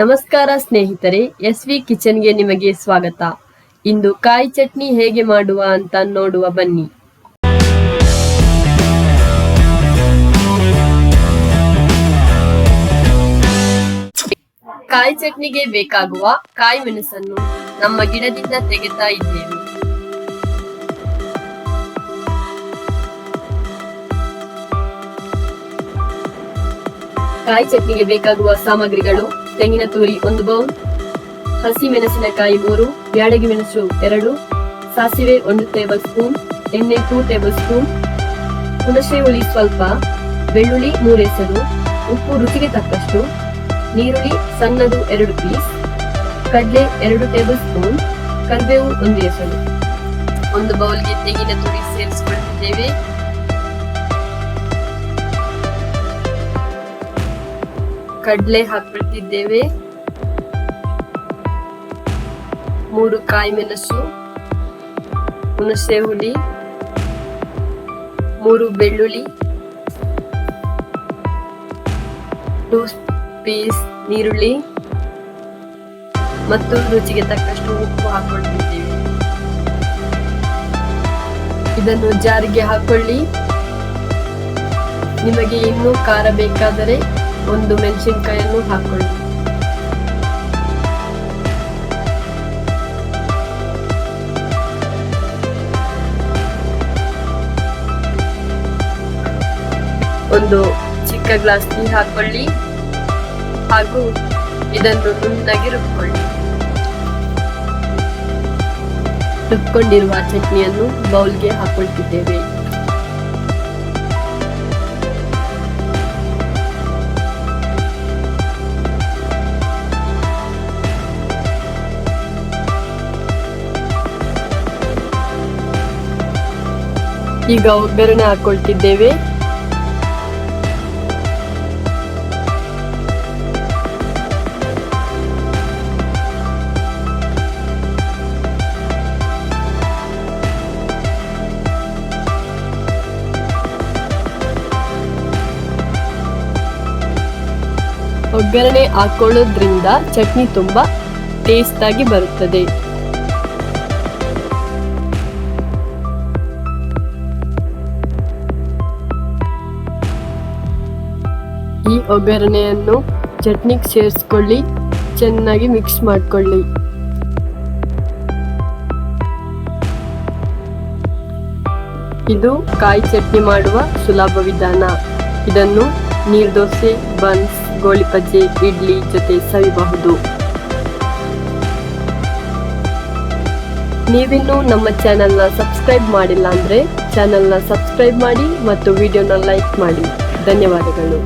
ನಮಸ್ಕಾರ ಸ್ನೇಹಿತರೆ, SV ಕಿಚನ್ಗೆ ನಿಮಗೆ ಸ್ವಾಗತ. ಇಂದು ಕಾಯಿ ಚಟ್ನಿ ಹೇಗೆ ಮಾಡುವ ಅಂತ ನೋಡುವ ಬನ್ನಿ. ಕಾಯಿ ಚಟ್ನಿಗೆ ಬೇಕಾಗುವ ಕಾಯಿ ಮೆಣಸನ್ನು ನಮ್ಮ ಗಿಡದಿಂದ ತೆಗೆತಾ ಇದ್ದೇವೆ. ಕಾಯಿ ಚಟ್ನಿಗೆ ಬೇಕಾಗುವ ಸಾಮಗ್ರಿಗಳು: ತೆಂಗಿನ ತುರಿ 1 ಬೌಲ್, ಹಸಿ ಮೆಣಸಿನಕಾಯಿ 3, ಬ್ಯಾಡಗಿ ಮೆಣಸು 2, ಸಾಸಿವೆ 1 ಟೇಬಲ್ ಸ್ಪೂನ್, ಎಣ್ಣೆ 2 ಟೇಬಲ್ ಸ್ಪೂನ್, ಹುಣಸೆ ಹುಳಿ ಸ್ವಲ್ಪ, ಬೆಳ್ಳುಳ್ಳಿ 3 ಎಸಳು, ಉಪ್ಪು ರುಚಿಗೆ ತಕ್ಕಷ್ಟು, ನೀರುಳ್ಳಿ ಸಣ್ಣದು 2 ಪೀಸ್, ಕಡಲೆ 2 ಟೇಬಲ್ ಸ್ಪೂನ್, ಕರಿಬೇವು 1 ಎಸಳು. 1 ಬೌಲ್ಗೆ ತೆಂಗಿನ ತುರಿ ಸೇರಿಸಿಕೊಳ್ಳುತ್ತಿದ್ದೇವೆ. ಕಡಲೆ ಹಾಕ್ಬಿಡ್ತಿದ್ದೇವೆ. 3 ಕಾಯಿ ಮೆಣಸು, ಹುಣಸೆ ಹುಳಿ, 3 ಬೆಳ್ಳುಳ್ಳಿ, 2 ಪೀಸ್ ನೀರುಳ್ಳಿ ಮತ್ತು ರುಚಿಗೆ ತಕ್ಕಷ್ಟು ಉಪ್ಪು ಹಾಕೊಳ್ತಿದ್ದೇವೆ. ಇದನ್ನು ಜಾರಿಗೆ ಹಾಕೊಳ್ಳಿ. ನಿಮಗೆ ಇನ್ನೂ ಖಾರ ಬೇಕಾದರೆ 1 ಮೆಣಸಿನಕಾಯಿಯನ್ನು ಹಾಕೊಳ್ಳಿ. ಒಂದು ಚಿಕ್ಕ ಗ್ಲಾಸ್ ನೀರು ಹಾಕೊಳ್ಳಿ ಹಾಗೂ ಇದನ್ನು ನುಣ್ಣಗೆ ರುಬ್ಕೊಳ್ಳಿ. ರುಬ್ಕೊಂಡಿರುವ ಚಟ್ನಿಯನ್ನು ಬೌಲ್ಗೆ ಹಾಕೊಳ್ತಿದ್ದೇವೆ. ಈಗ ಒಗ್ಗರಣೆ ಹಾಕೊಳ್ತಿದ್ದೇವೆ. ಒಗ್ಗರಣೆ ಹಾಕೊಳ್ಳೋದ್ರಿಂದ ಚಟ್ನಿ ತುಂಬಾ ಟೇಸ್ಟ್ ಆಗಿ ಬರುತ್ತದೆ. ಈ ಒಗ್ಗರಣೆಯನ್ನು ಚಟ್ನಿಗೆ ಸೇರಿಸ್ಕೊಳ್ಳಿ, ಚೆನ್ನಾಗಿ ಮಿಕ್ಸ್ ಮಾಡ್ಕೊಳ್ಳಿ. ಇದು ಕಾಯಿ ಚಟ್ನಿ ಮಾಡುವ ಸುಲಭ ವಿಧಾನ. ಇದನ್ನು ನೀರು ದೋಸೆ, ಬನ್ಸ್, ಗೋಳಿ ಬಜ್ಜಿ, ಇಡ್ಲಿ ಜೊತೆ ಸವಿಬಹುದು. ನೀವಿನ್ನೂ ನಮ್ಮ ಚಾನೆಲ್ನ ಸಬ್ಸ್ಕ್ರೈಬ್ ಮಾಡಿಲ್ಲ ಅಂದ್ರೆ ಚಾನೆಲ್ನ ಸಬ್ಸ್ಕ್ರೈಬ್ ಮಾಡಿ ಮತ್ತು ವಿಡಿಯೋನ ಲೈಕ್ ಮಾಡಿ. ಧನ್ಯವಾದಗಳು.